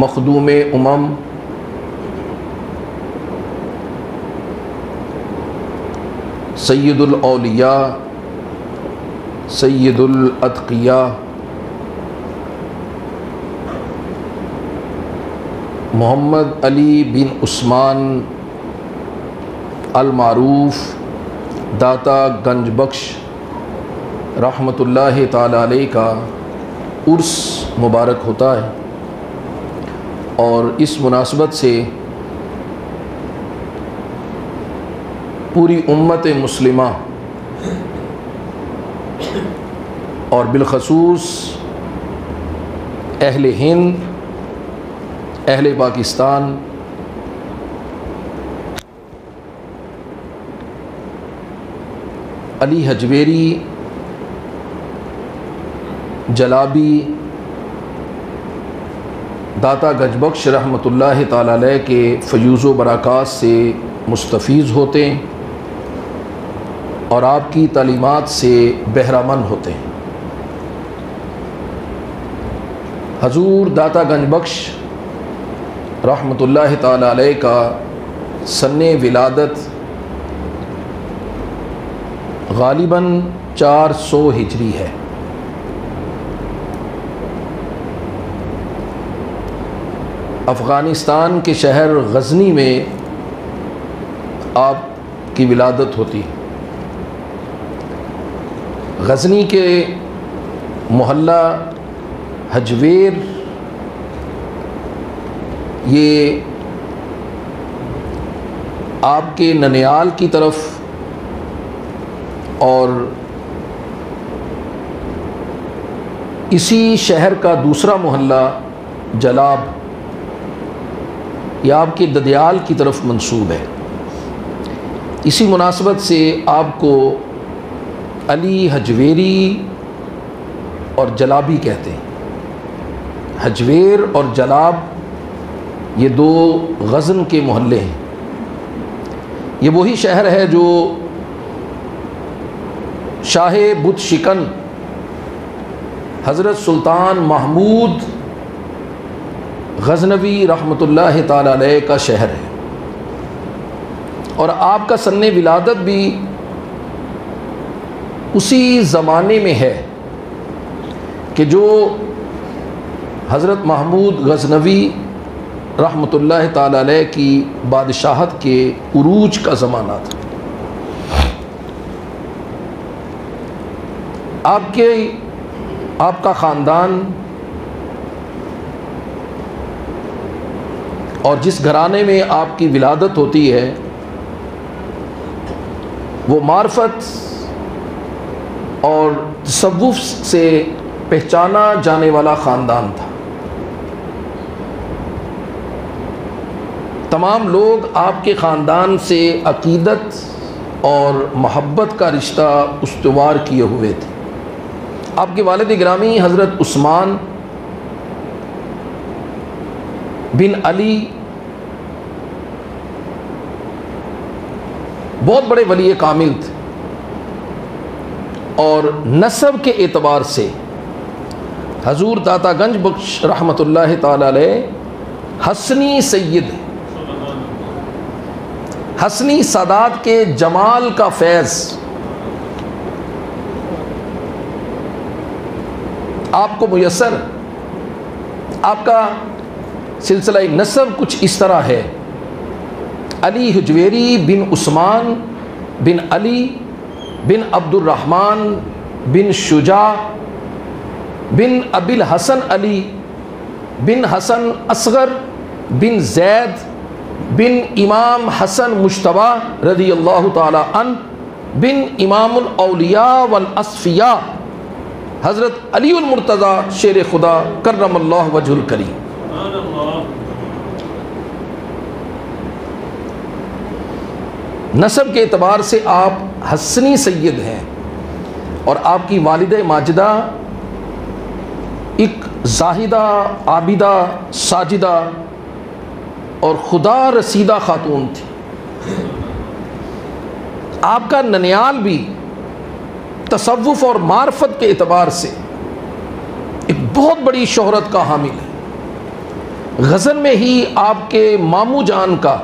मखदूम उमम, सैयदुल औलिया, सैयदुल अतकिया, मोहम्मद अली बिन उस्मान अल मारूफ दाता गंज बख्श रहमतुल्लाहि ताला अलैह का उर्स मुबारक होता है। और इस मुनासबत से पूरी उम्मत मुस्लिमा और बिलखसूस अहले हिंद, अहले पाकिस्तान अली हजवेरी जलाबी दाता गजबख्श रहमतुल्लाहि ताला अलैह के फ़यूज़ बरक़ात से मुस्तफ़ीज़ होते हैं और आपकी तालीमात से बहरामंद होते हैं। हजूर दाता गंजबख्श रहमतुल्लाहि ताला अलैह का सन्ने विलादत गालिबन 400 हिजरी है। अफ़ग़ानिस्तान के शहर गज़नी में आपकी विलादत होती है। गज़नी के मोहल्ला हजवेर, ये आपके ननियाल की तरफ और इसी शहर का दूसरा मोहल्ला जलाब, यह आपके ददयाल की तरफ मंसूब है। इसी मुनासबत से आपको अली हजवेरी और जलाबी कहते हैं। हजवेर और जलाब ये दो गज़न के मोहल्ले हैं। ये वही शहर है जो शाह बुत शिकन हज़रत सुल्तान महमूद गज़नवी रहमतुल्लाहि ताला अलैह का शहर है। और आपका सन्ने विलादत भी उसी ज़माने में है कि जो हज़रत महमूद गज़नवी रहमतुल्लाहि ताला अलैह की बादशाहत के उरूज का ज़माना था। आपका ख़ानदान और जिस घराने में आपकी विलादत होती है वो मार्फत और तसव्वुफ़ से पहचाना जाने वाला ख़ानदान था। तमाम लोग आपके ख़ानदान से अक़ीदत और मोहब्बत का रिश्ता उस्तवार किए हुए थे। आपके वालिद गिरामी हज़रत उस्मान बिन अली बहुत बड़े वली कामिल थे और नसब के एतबार से हजूर दाता गंज बख्श रहमतुल्लाहि ताला अलैह हसनी सैयद, हसनी सादात के जमाल का फैज़ आपको मुयस्सर। आपका सिलसिला नसब कुछ इस तरह है। अली हजवेरी बिन उस्मान बिन अली बिन अब्दुर्रहमान बिन शुजा बिन अबिल हसन अली बिन हसन असगर बिन जैद बिन इमाम हसन मुश्तबा रज़ियल्लाहु ताला अन बिन इमामुल औलिया वल अस्फिया हज़रत अलीउल मुर्तज़ा शेर खुदा कर्रमल्लाहु वजहुल करीम। नसब के एतबार से आप हसनी सैयद हैं और आपकी वालिदा माजिदा एक जाहिदा, आबिदा, साजिदा और खुदा रसीदा खातून थी। आपका ननियाल भी तसव्वुफ़ और मार्फत के एतबार से एक बहुत बड़ी शोहरत का हामिल है। गज़ल में ही आपके मामू जान का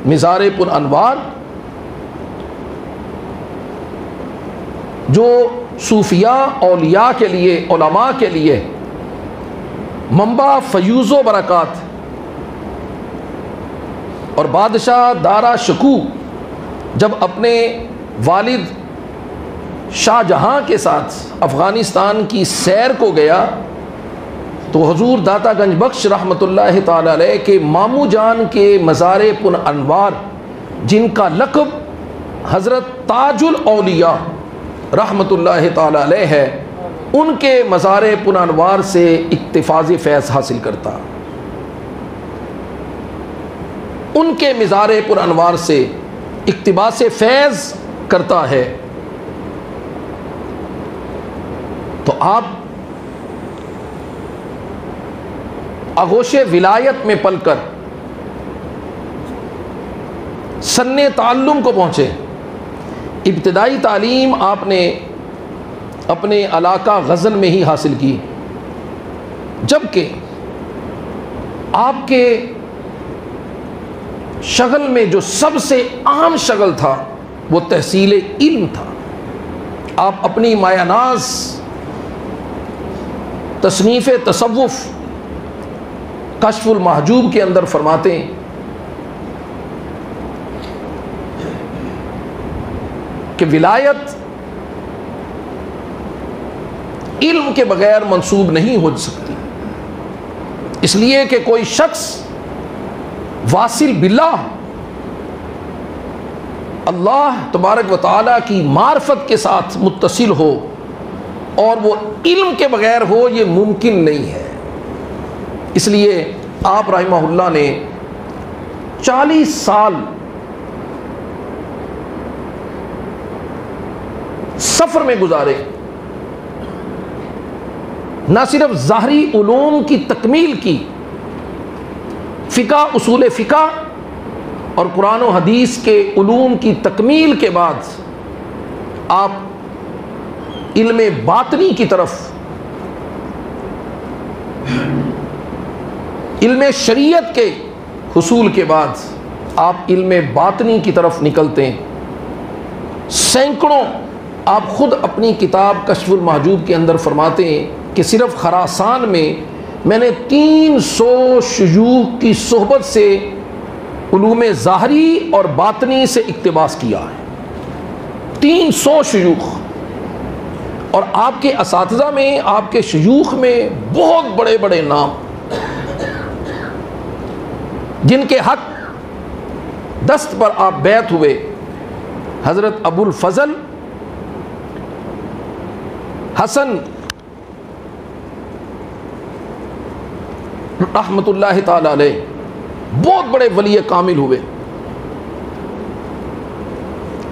मिज़ार पुर अनवार, जो सूफिया औलिया के लिए, उलमा के लिए मंबा फयूज़ो बरक़ात, और बादशाह दारा शकू जब अपने वालिद शाहजहाँ के साथ अफ़गानिस्तान की सैर को गया तो हुज़ूर दाता गंज बख्श रहमतुल्लाह ताला अलैह के मामू जान के मज़ार पुर अनवार, जिनका लक़ब हज़रत ताजुल औलिया रहमतुल्लाह ताला अलैह है, उनके मज़ार पुर अनवार से इक्तिफ़ाज़ फैज़ हासिल करता, उनके मज़ार पुर अनवार से इक्तिबास फैज़ करता है। तो आप आगोश विलायत में पलकर सन्ने ताल्लुम को पहुँचे। इब्तिदाई तालीम आपने अपने इलाका गज़ल में ही हासिल की, जबकि आपके शगल में जो सबसे आम शगल था वो तहसील इल्म था। आप अपनी मायानाज़ तसनीफ़ तसव्वुफ़ कश्फुल महजूब के अंदर फरमाते हैं कि विलायत इल्म के बगैर मंसूब नहीं हो सकती, इसलिए कि कोई शख्स वासिल बिल्लाह अल्लाह तबारक व तआला की मार्फत के साथ मुत्तसिल हो और वो इल्म के बगैर हो, ये मुमकिन नहीं है। इसलिए आप रहमहुल्लाह ने 40 साल सफ़र में गुजारे, न सिर्फ ज़ाहरी उलूम की तकमील की, फ़िक़ा उसूल फ़िक़ा और कुरान और हदीस के उलूम की तकमील के बाद आप इल्म बातनी की तरफ, इल्म शरीयत के हुसूल के बाद आप इल्म बातनी की तरफ निकलते हैं। सैकड़ों, आप ख़ुद अपनी किताब कश्फुल महजूब के अंदर फरमाते हैं कि सिर्फ खरासान में मैंने 300 शुयूख की सोहबत से उलूम ज़ाहरी और बातनी से इक्तिबास किया है। 300 शुयूख, और आपके असातिज़ा में, आपके शुयूख में बहुत बड़े बड़े नाम, जिनके हक दस्त पर आप बैत हुए। हज़रत अबुल फ़ज़ल हसन रहमतुल्लाह ताला अलैह बहुत बड़े वली कामिल हुए,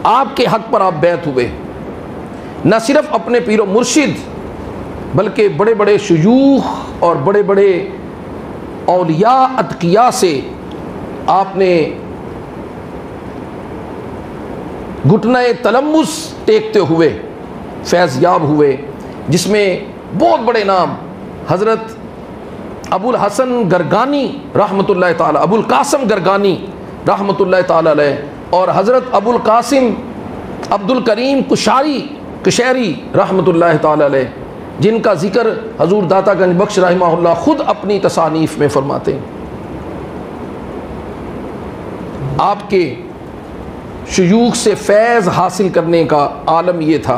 आपके हक पर आप बैत हुए। न सिर्फ अपने पीरो मुर्शिद बल्कि बड़े बड़े शुयूख और बड़े बड़े औलिया अतकिया से आपने घुटने तलम्मुस टेकते हुए फैज़ याब हुए, जिसमें बहुत बड़े नाम हज़रत अबुल हसन गरगानी रहमतुल्लाह ताला, अबुल कासिम गरगानी रहमतुल्लाह ताला अलैह, और हज़रत अबुल कासिम अब्दुल करीम कुशैरी रहमतुल्लाह ताला अलैह, जिनका ज़िक्र हज़ूर दाता गंज बख्श रहमहुल्लाह ख़ुद अपनी तसानीफ़ में फरमाते हैं। आपके शुयूख से फैज़ हासिल करने का आलम ये था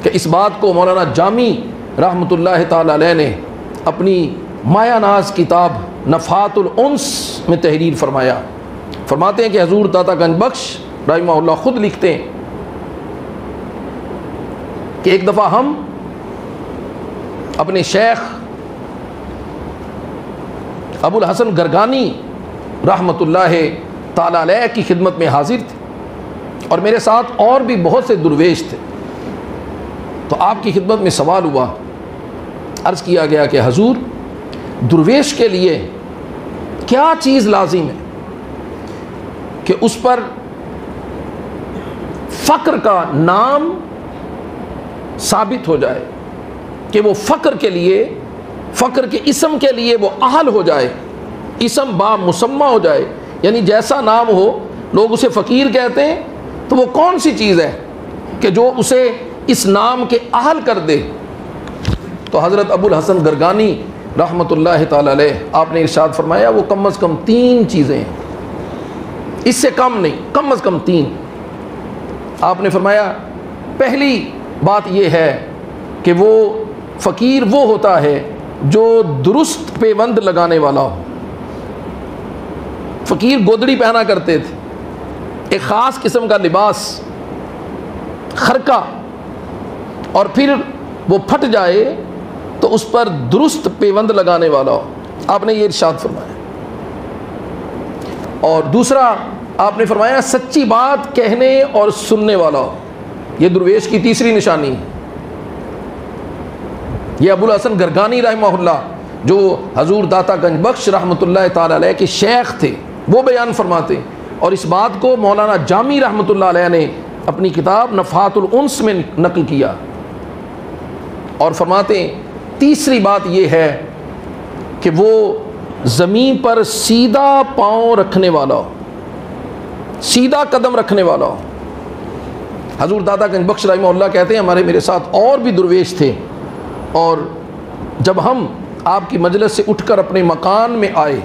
कि इस बात को मौलाना जामी रहमतुल्लाह ताला अलैह ने अपनी मायानाज़ किताब नफ़ातुल उन्स में तहरीर फरमाया। फरमाते हैं कि हज़ूर दाता गंज बख्श रहमहुल्लाह ख़ुद लिखते हैं कि एक दफ़ा हम अपने शेख अबुल हसन गरगानी रहमतुल्लाह ताला अलैह की खिदमत में हाजिर थे और मेरे साथ और भी बहुत से दुर्वेश थे। तो आपकी खिदमत में सवाल हुआ, अर्ज़ किया गया कि हजूर, दुर्वेश के लिए क्या चीज़ लाजिम है कि उस पर फ़क्र का नाम साबित हो जाए, कि वो फ़क्र के लिए फ़क्र के इसम के लिए वो अहल हो जाए, इसम बा मुसम्मा हो जाए, यानी जैसा नाम हो लोग उसे फ़कीर कहते हैं, तो वो कौन सी चीज़ है कि जो उसे इस नाम के अहल कर दे। तो हज़रत अबुल हसन गरगानी रहमतुल्लाह ताला अलैह आपने इरशाद फरमाया वो कम अज़ कम 3 चीज़ें हैं, इससे कम नहीं, कम अज़ कम 3। आपने फरमाया पहली बात यह है कि वो फ़कीर वो होता है जो दुरुस्त पेवंद लगाने वाला हो। फ़कीर गोदड़ी पहना करते थे, एक ख़ास किस्म का लिबास, खरका, और फिर वो फट जाए तो उस पर दुरुस्त पेवंद लगाने वाला हो। आपने ये इरशाद फरमाया। और दूसरा आपने फरमाया सच्ची बात कहने और सुनने वाला हो। ये दुर्वेश की तीसरी निशानी है। ये अबुल हसन गरगानी रहमहुल्लाह जो हजूर दाता गंजबख्श रहमतुल्लाह ताला अलैह के शेख थे, वो बयान फरमाते, और इस बात को मौलाना जामी रहमतुल्लाह अलैह ने अपनी किताब नफ़ातुल उन्स में नकल किया। और फरमाते तीसरी बात यह है कि वो ज़मीन पर सीधा पाँव रखने वाला हो, सीधा कदम रखने वाला हो। हजूर दादा गंजबख्श रहमहुल्लाह कहते हैं हमारे मेरे साथ और भी दुर्वेश थे, और जब हम आपकी मजलिस से उठकर अपने मकान में आए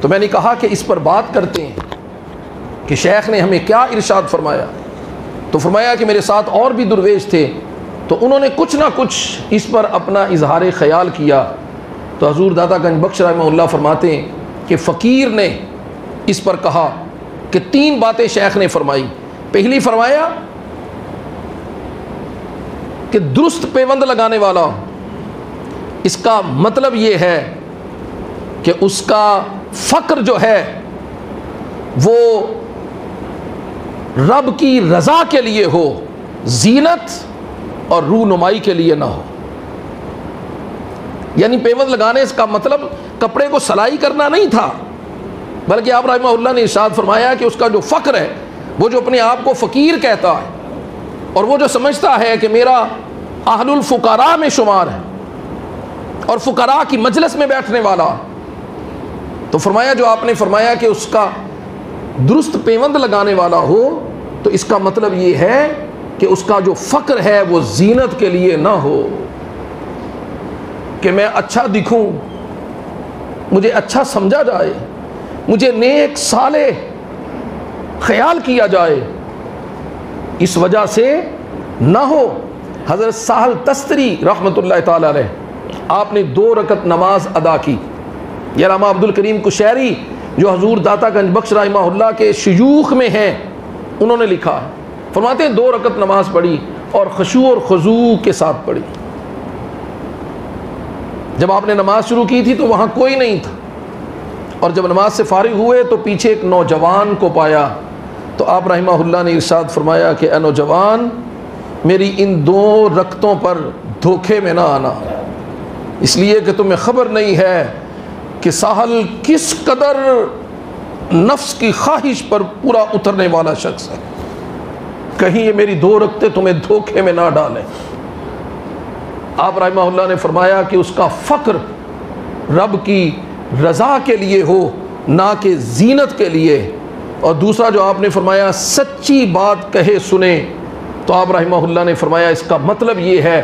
तो मैंने कहा कि इस पर बात करते हैं कि शेख ने हमें क्या इरशाद फरमाया। तो फरमाया कि मेरे साथ और भी दुर्वेश थे, तो उन्होंने कुछ ना कुछ इस पर अपना इजहार ख़याल किया। तो हजूर दादा गंजबख्श रहमहुल्लाह फरमाते हैं कि फ़कीर ने इस पर कहा कि 3 बातें शेख ने फरमाई। पहली फरमाया कि दुरुस्त पेवंद लगाने वाला, इसका मतलब ये है कि उसका फ़क्र जो है वो रब की रज़ा के लिए हो, जीनत और रूनुमाई के लिए ना हो। यानी पेवंद लगाने का मतलब कपड़े को सलाई करना नहीं था, बल्कि आप रहमहुल्लाह ने इरशाद फरमाया कि उसका जो फ़क्र है, वो जो अपने आप को फ़कीर कहता है और वो जो समझता है कि मेरा अहलुल फ़ुक़रा में शुमार है और फ़ुक़रा की मजलिस में बैठने वाला, तो फरमाया जो आपने फरमाया कि उसका दुरुस्त पेवंद लगाने वाला हो, तो इसका मतलब ये है कि उसका जो फ़क्र है वो जीनत के लिए ना हो, कि मैं अच्छा दिखूं, मुझे अच्छा समझा जाए, मुझे नेक साले ख्याल किया जाए, इस वजह से ना हो। हज़रत साहल तस्तरी रहमतुल्लाह ताला अलैह आपने 2 रकत नमाज अदा की। या रामा अब्दुल करीम कुशैरी जो हजूर दाता गंजबख्श रहमहुल्लाह के शयूख में हैं, उन्होंने लिखा है, फरमाते हैं 2 रकत नमाज पढ़ी और खुशू और खुजू के साथ पढ़ी। जब आपने नमाज शुरू की थी तो वहाँ कोई नहीं था, और जब नमाज से फारिग हुए तो पीछे एक नौजवान को पाया। तो आप रहमहुल्लाह ने इरशाद फरमाया कि ए नौजवान, मेरी इन 2 रकतों पर धोखे में ना आना, इसलिए कि तुम्हें ख़बर नहीं है कि साहल किस कदर नफ्स की ख्वाहिश पर पूरा उतरने वाला शख्स है। कहीं ये मेरी 2 रकतें तुम्हें धोखे में ना डालें। आप रहमहुल्लाह ने फरमाया कि उसका फ़क्र रब की रज़ा के लिए हो, ना कि जीनत के लिए। और दूसरा जो आपने फरमाया सच्ची बात कहे सुने, तो आप रहमहुल्लाह ने फरमाया इसका मतलब ये है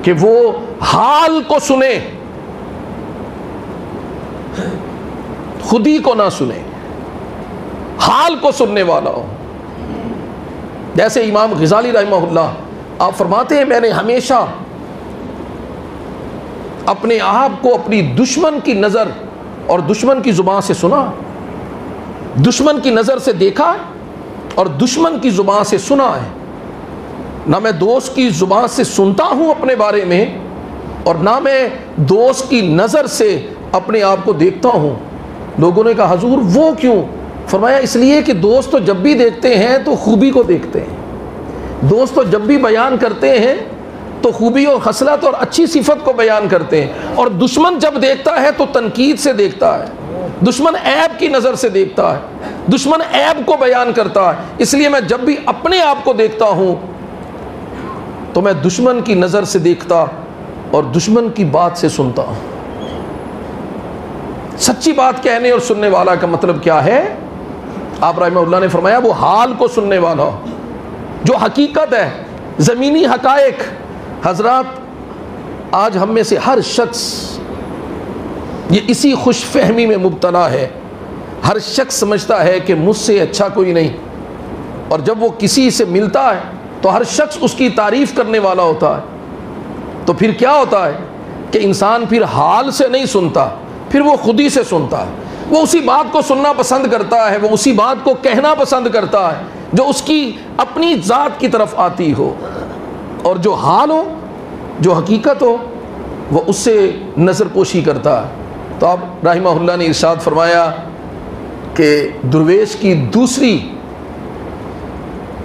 कि वो हाल को सुने, खुदी को ना सुने, हाल को सुनने वाला हो। जैसे इमाम ग़ज़ाली रहमहुल्लाह आप फरमाते हैं, मैंने हमेशा अपने आप को अपनी दुश्मन की नज़र और दुश्मन की ज़ुबान से सुना, दुश्मन की नज़र से देखा और दुश्मन की ज़ुबान से सुना है। ना मैं दोस्त की ज़ुबान से सुनता हूँ अपने बारे में, और ना मैं दोस्त की नज़र से अपने आप को देखता हूँ। लोगों ने कहा हजूर वो क्यों? फरमाया इसलिए कि दोस्त तो जब भी देखते हैं तो खूबी को देखते हैं, दोस्त तो जब भी बयान करते हैं तो खूबी और खसलत और अच्छी सिफत को बयान करते हैं, और दुश्मन जब देखता है तो तनकीद से देखता है, दुश्मन ऐब की नज़र से देखता है, दुश्मन ऐब को बयान करता है। इसलिए मैं जब भी अपने आप को देखता हूँ तो मैं दुश्मन की नज़र से देखता और दुश्मन की बात से सुनता हूँ। सच्ची बात कहने और सुनने वाला का मतलब क्या है? आप रहमतुल्लाह ने फरमाया वो हाल को सुनने वाला हो, जो हकीकत है, ज़मीनी हकायक। हजरात, आज हम में से हर शख्स ये इसी खुशफहमी में मुब्तला है। हर शख्स समझता है कि मुझसे अच्छा कोई नहीं, और जब वो किसी से मिलता है तो हर शख्स उसकी तारीफ़ करने वाला होता है। तो फिर क्या होता है कि इंसान फिर हाल से नहीं सुनता, फिर वो खुद ही से सुनता है। वो उसी बात को सुनना पसंद करता है, वो उसी बात को कहना पसंद करता है जो उसकी अपनी ज़ात की तरफ आती हो, और जो हाल हो, जो हकीकत हो, वो उससे नज़र पोशी करता है। तो आप रहमतुल्लाह ने इरशाद फरमाया कि दुर्वेश की दूसरी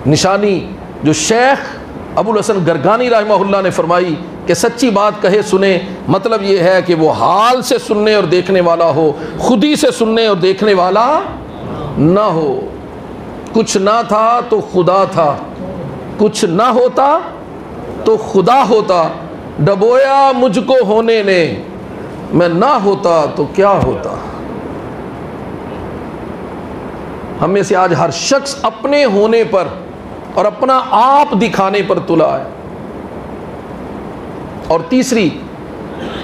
निशानी जो शेख अबुल हसन गरगानी रहमतुल्लाह ने फरमाई कि सच्ची बात कहे सुने, मतलब ये है कि वो हाल से सुनने और देखने वाला हो, खुदी से सुनने और देखने वाला ना हो। कुछ ना था तो खुदा था, कुछ ना होता तो खुदा होता, डबोया मुझको होने ने, मैं ना होता तो क्या होता। हमें से आज हर शख्स अपने होने पर और अपना आप दिखाने पर तुला है। और तीसरी,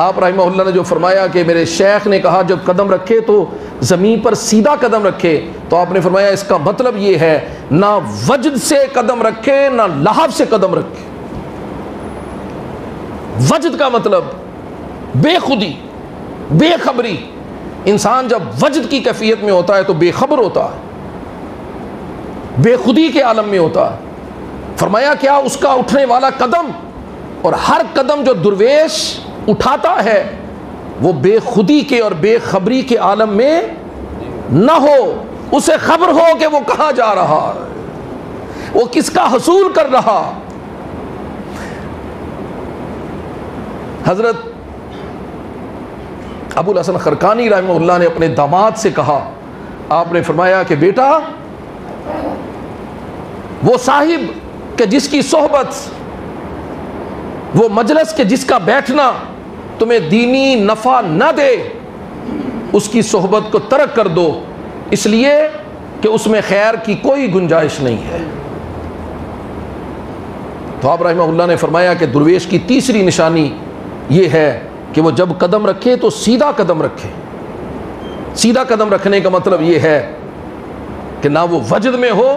आप रहमतुल्लाह ने जो फरमाया कि मेरे शेख ने कहा जब कदम रखे तो ज़मीन पर सीधा कदम रखे, तो आपने फरमाया इसका मतलब ये है ना वजद से कदम रखे ना लहव से कदम रखे। वजद का मतलब बेखुदी, बेखबरी। इंसान जब वजद की कैफियत में होता है तो बेखबर होता है, बेखुदी के आलम में होता है। फरमाया क्या, उसका उठने वाला कदम और हर कदम जो दुर्वेश उठाता है वो बेखुदी के और बेखबरी के आलम में न हो, उसे खबर हो कि वो कहाँ जा रहा है, वो किसका हसूल कर रहा। हजरत अबुल हसन खरकानी रहमतुल्लाह ने अपने दामाद से कहा, आपने फरमाया कि बेटा, वो साहिब के जिसकी सोहबत, वो मजलिस के जिसका बैठना तुम्हें दीनी नफ़ा न दे, उसकी सोहबत को तर्क कर दो, इसलिए कि उसमें खैर की कोई गुंजाइश नहीं है। तो आप रहमतुल्लाह ने फरमाया कि दुर्वेश की तीसरी निशानी ये है कि वो जब कदम रखे तो सीधा कदम रखे। सीधा कदम रखने का मतलब ये है कि ना वो वजद में हो,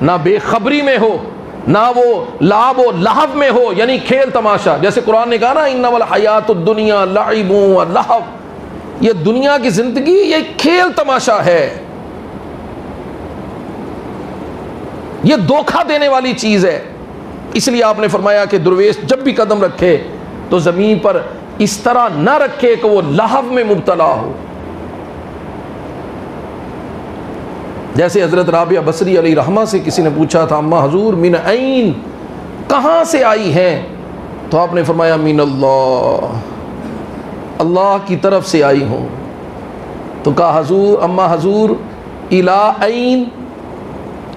ना बेखबरी में हो, ना वो लाभ व लहव में हो, यानी खेल तमाशा। जैसे कुरान ने कहा ना, इन्नमल हयातुद दुनिया लाइबु व लहव, ये दुनिया की जिंदगी ये खेल तमाशा है, ये धोखा देने वाली चीज है। इसलिए आपने फरमाया कि दुर्वेश जब भी कदम रखे तो जमीन पर इस तरह न रखे कि वो लहव में मुब्तला हो। जैसे हजरत राबिया बसरी अली रहमा से किसी ने पूछा था, अम्मा हजूर मिन ऐन, कहाँ से आई हैं? तो आपने फरमाया मिन अल्लाह, अल्लाह की तरफ से आई हूँ। तो कहा हजूर, अम्मा हजूर इला ऐन,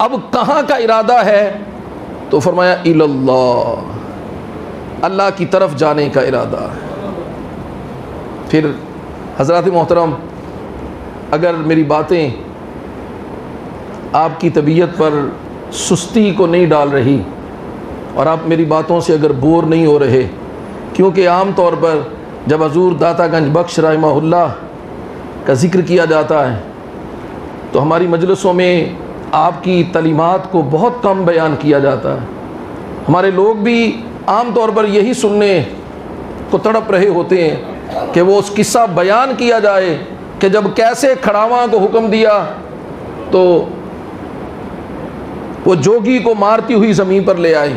अब कहाँ का इरादा है? तो फरमाया इल्लल्लाह, अल्लाह की तरफ जाने का इरादा है। फिर हज़रात मोहतरम, अगर मेरी बातें आपकी तबीयत पर सुस्ती को नहीं डाल रही और आप मेरी बातों से अगर बोर नहीं हो रहे, क्योंकि आम तौर पर जब हजूर दातागंज बख्श रहमहुल्लाह का ज़िक्र किया जाता है तो हमारी मजलिसों में आपकी तलीमात को बहुत कम बयान किया जाता है। हमारे लोग भी आम तौर पर यही सुनने को तड़प रहे होते हैं कि वो उस किस्सा बयान किया जाए कि जब कैसे खड़ावा को हुक्म दिया तो वो जोगी को मारती हुई ज़मीन पर ले आई।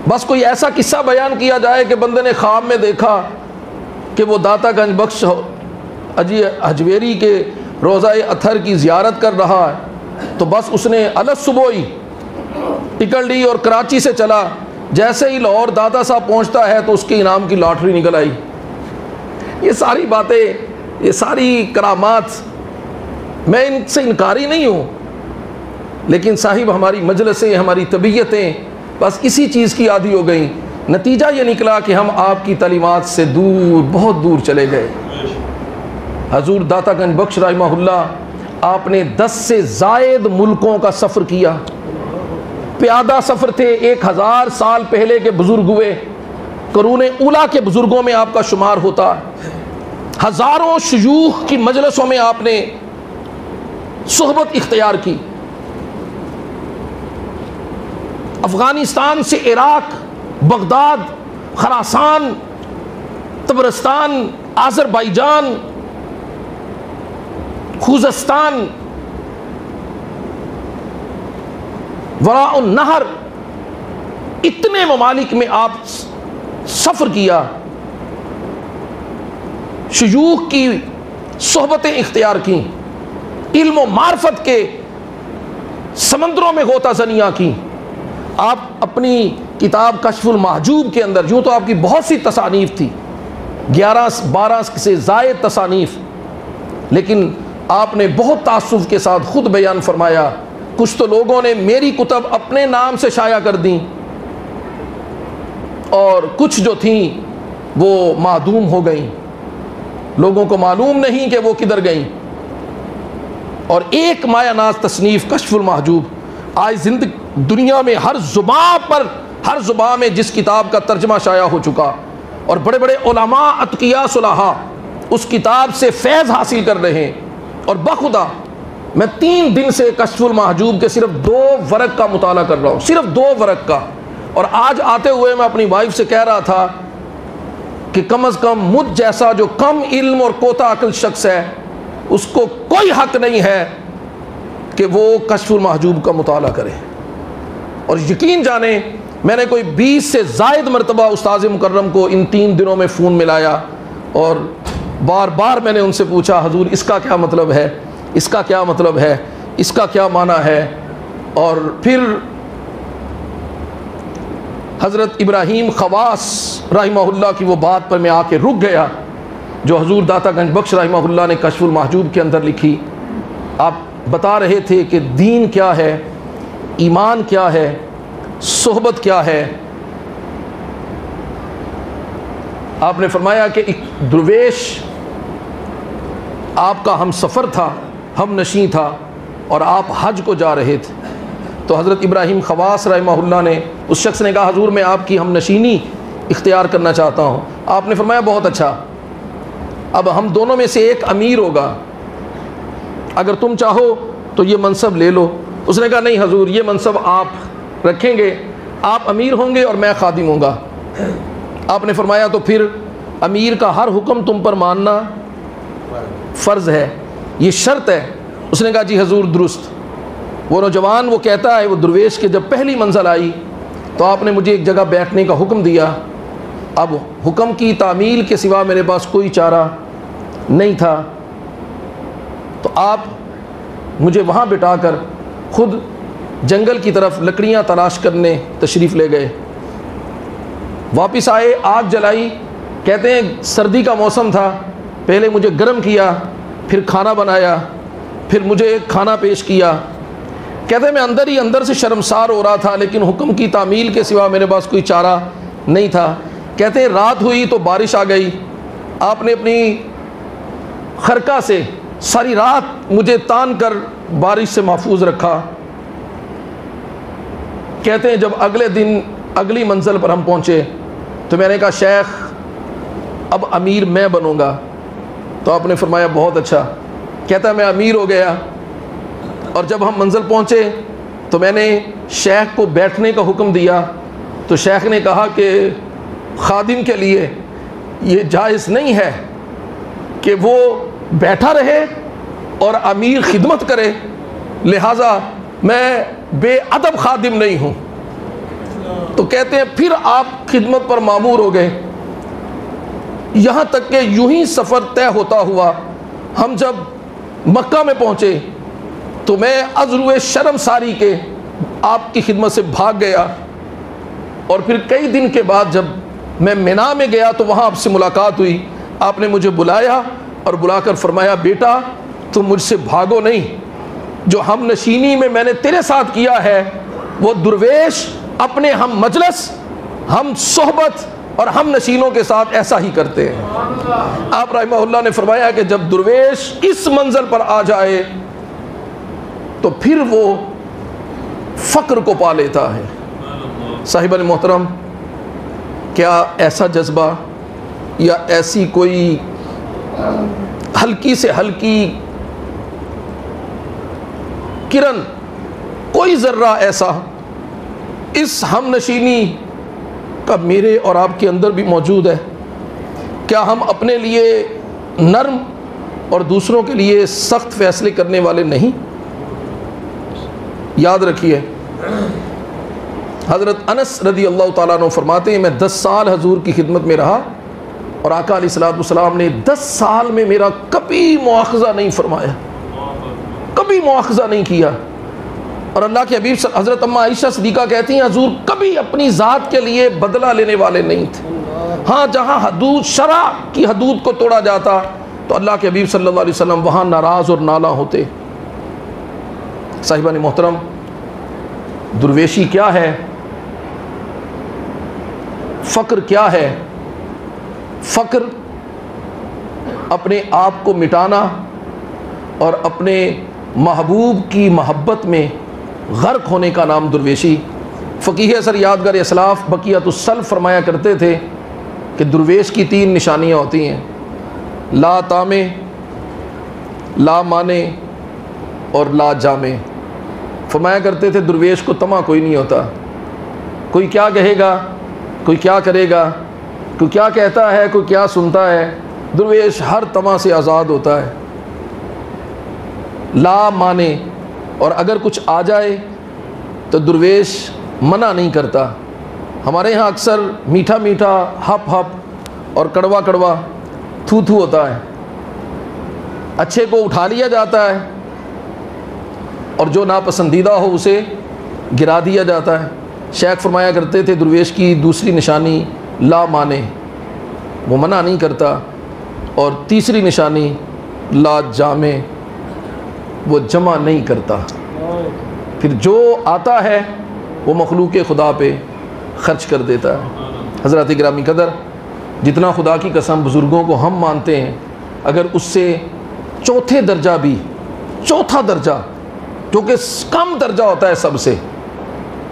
बस कोई ऐसा किस्सा बयान किया जाए कि बंदे ने ख्वाब में देखा कि वो दातागंज बख्श अजी हजवेरी के रोज़ा अथर की ज़ियारत कर रहा है, तो बस उसने अलग सुबह ही टिकट ली और कराची से चला। जैसे ही लाहौर दाता साहब पहुंचता है तो उसके इनाम की लॉटरी निकल आई। ये सारी बातें, ये सारी करामात, मैं इनसे इनकारी नहीं हूँ, लेकिन साहिब हमारी मजलिसें, हमारी तबीयतें बस इसी चीज़ की आदी हो गई नतीजा ये निकला कि हम आपकी तालीमात से दूर, बहुत दूर चले गए। हजूर दातागंज बख्श रहमहुल्लाह आपने 10 से ज़ायद मुल्कों का सफ़र किया, प्यादा सफ़र थे। 1000 साल पहले के बुज़ुर्ग हुए, करूने उला के बुज़ुर्गों में आपका शुमार होता। हज़ारों शयूख की मजलिसों में आपने सुहबत इख्तियार की। अफ़गानिस्तान से इराक, बगदाद, खरासान, तबरस्तान, आज़रबाईजान, खुज़स्तान, वराउन नहर, इतने ममालिक में आप सफ़र किया, शयूख की सोहबतें इख्तियार की, इल्म व मार्फत के समंदरों में गोता ज़नियाँ की। आप अपनी किताब कश्फुल महजूब के अंदर, यूँ तो आपकी बहुत सी तसानीफ़ थी, 11-12 से ज़ायद तसानीफ़, लेकिन आपने बहुत तासुफ़ के साथ ख़ुद बयान फरमाया, कुछ तो लोगों ने मेरी कुतब अपने नाम से शाया कर दी और कुछ जो थीं वो मादूम हो गईं, लोगों को मालूम नहीं कि वो किधर गईं। और एक मायानाज़ तसनीफ़ कश्फुल महजूब आज दुनिया में हर ज़ुबान पर, हर ज़ुबान में जिस किताब का तर्जमा शाया हो चुका, और बड़े बड़े उलमा, अतकिया, सुलहा उस किताब से फैज़ हासिल कर रहे हैं। और बखुदा मैं 3 दिन से कश्फुल महजूब के सिर्फ 2 वरक़ का मुताला कर रहा हूँ, सिर्फ 2 वरक़ का। और आज आते हुए मैं अपनी वाइफ से कह रहा था कि कम अज़ कम मुझ जैसा जो कम इल्म और कोता अक्ल शख्स है, उसको कोई हक नहीं है कि वो कश्फुल महजूब का मुताला करे। और यकीन जाने मैंने कोई 20 से ज़ायद मरतबा उस्ताज़ मुकर्रम को इन 3 दिनों में फ़ोन मिलाया और बार बार मैंने उनसे पूछा, हजूर इसका क्या मतलब है, इसका क्या मतलब है, इसका क्या माना है। और फिर हज़रत इब्राहीम खवास रहमहुल्लाह की वो बात पर मैं आके रुक गया, जो हजूर दातागंज बख्श रहमहुल्लाह ने कश्फुल महजूब के अंदर लिखी। आप बता रहे थे कि दीन क्या है, ईमान क्या है, सोहबत क्या है। आपने फरमाया कि एक दुर्वेश आपका हम सफ़र था, हम नशी था, और आप हज को जा रहे थे। तो हज़रत इब्राहीम खवास रहमहुल्लाह ने, उस शख्स ने कहा, हजूर मैं आपकी हम नशीनी इख्तियार करना चाहता हूँ। आपने फरमाया बहुत अच्छा, अब हम दोनों में से एक अमीर होगा, अगर तुम चाहो तो ये मनसब ले लो। उसने कहा नहीं हजूर, ये मनसब आप रखेंगे, आप अमीर होंगे और मैं खादिम होऊंगा। आपने फरमाया तो फिर अमीर का हर हुक्म तुम पर मानना फ़र्ज़ है, ये शर्त है। उसने कहा जी हजूर दुरुस्त। वो नौजवान वो कहता है, वो दुर्वेश के जब पहली मंजिल आई तो आपने मुझे एक जगह बैठने का हुक्म दिया। अब हुक्म की तामील के सिवा मेरे पास कोई चारा नहीं था, तो आप मुझे वहाँ बिठाकर खुद जंगल की तरफ लकड़ियाँ तलाश करने तशरीफ़ ले गए। वापस आए, आग जलाई। कहते हैं सर्दी का मौसम था, पहले मुझे गर्म किया, फिर खाना बनाया, फिर मुझे खाना पेश किया। कहते हैं मैं अंदर ही अंदर से शर्मसार हो रहा था, लेकिन हुक्म की तामील के सिवा मेरे पास कोई चारा नहीं था। कहते हैं रात हुई तो बारिश आ गई। आपने अपनी खरका से सारी रात मुझे तान कर बारिश से महफूज रखा। कहते हैं जब अगले दिन अगली मंजिल पर हम पहुँचे तो मैंने कहा शेख अब अमीर मैं बनूँगा। तो आपने फरमाया बहुत अच्छा। कहता है मैं अमीर हो गया, और जब हम मंजिल पहुँचे तो मैंने शेख को बैठने का हुक्म दिया। तो शेख ने कहा कि खादिम के लिए ये जायज़ नहीं है कि वो बैठा रहे और अमीर खिदमत करे, लिहाजा मैं बेअदब खादिम नहीं हूँ। तो कहते हैं फिर आप खिदमत पर मामूर हो गए। यहाँ तक कि यूं ही सफ़र तय होता हुआ हम जब मक्का में पहुँचे तो मैं अज़रुए शर्मसारी के आपकी खिदमत से भाग गया। और फिर कई दिन के बाद जब मैं मिना में गया तो वहाँ आपसे मुलाकात हुई। आपने मुझे बुलाया और बुलाकर फरमाया बेटा तुम मुझसे भागो नहीं, जो हम नशीनी में मैंने तेरे साथ किया है वो दुर्वेश अपने हम मजलिस हम सोहबत और हम नशीनों के साथ ऐसा ही करते हैं। आप रहमहुल्लाह ने फरमाया कि जब दुर्वेश इस मंजिल पर आ जाए तो फिर वो फ़क्र को पा लेता है। साहिबान मोहतरम, क्या ऐसा जज्बा या ऐसी कोई हल्की से हल्की किरण, कोई ज़र्रा ऐसा इस हम नशीनी का मेरे और आपके अंदर भी मौजूद है? क्या हम अपने लिए नर्म और दूसरों के लिए सख्त फैसले करने वाले नहीं? याद रखिए, हज़रत अनस रदी अल्लाह ताला अन्हु फरमाते हैं, मैं 10 साल हजूर की खिदमत में रहा और आका अलैहिस्सलाम ने 10 साल में मेरा कभी मुआखज़ा नहीं फरमाया, कभी मुआखज़ा नहीं किया। और अल्लाह के हबीब हज़रत अम्मा आयशा सिद्दीक़ा कहती हैं, हजूर कभी अपनी ज़ात के लिए बदला लेने वाले नहीं थे। हाँ, जहाँ हदूद शरा की हदूद को तोड़ा जाता तो अल्लाह के हबीब सल्लल्लाहु अलैहि वसल्लम वहाँ नाराज़ और नाला होते। साहिबान मोहतरम, दुर्वेशी क्या है, फ़क्र क्या है? फ़क्र अपने आप को मिटाना और अपने महबूब की मोहब्बत में गर्क होने का नाम दुर्वेशी। फ़कीह असर यादगार असलाफ़ बक़ियतुस सल्फ़ फरमाया करते थे कि दुर्वेश की 3 निशानियाँ होती हैं, ला तामे, ला माने और ला जामे। फरमाया करते थे दुर्वेश को तमा कोई नहीं होता, कोई क्या कहेगा, कोई क्या करेगा, कोई क्या कहता है, कोई क्या सुनता है। दुर्वेश हर तमा से आज़ाद होता है। ला माने, और अगर कुछ आ जाए तो दुर्वेश मना नहीं करता। हमारे यहाँ अक्सर मीठा मीठा, हप हप और कड़वा कड़वा, थू थू होता है। अच्छे को उठा लिया जाता है और जो नापसंदीदा हो उसे गिरा दिया जाता है। शेख फरमाया करते थे दुर्वेश की दूसरी निशानी ला माने, वो मना नहीं करता, और तीसरी निशानी ला जामे, वो जमा नहीं करता। फिर जो आता है वो मखलूक खुदा पे ख़र्च कर देता है। हज़रत गिरामी कदर, जितना खुदा की कसम बुज़ुर्गों को हम मानते हैं, अगर उससे चौथे दर्जा भी, चौथा दर्जा जो कि कम दर्जा होता है सबसे,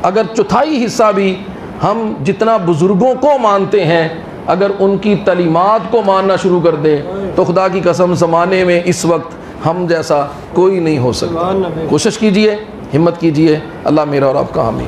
अगर चौथाई हिस्सा भी हम जितना बुज़ुर्गों को मानते हैं, अगर उनकी तलीमात को मानना शुरू कर दें तो खुदा की कसम ज़माने में इस वक्त हम जैसा कोई नहीं हो सकता। कोशिश कीजिए, हिम्मत कीजिए। अल्लाह मेरा और आपका हामी।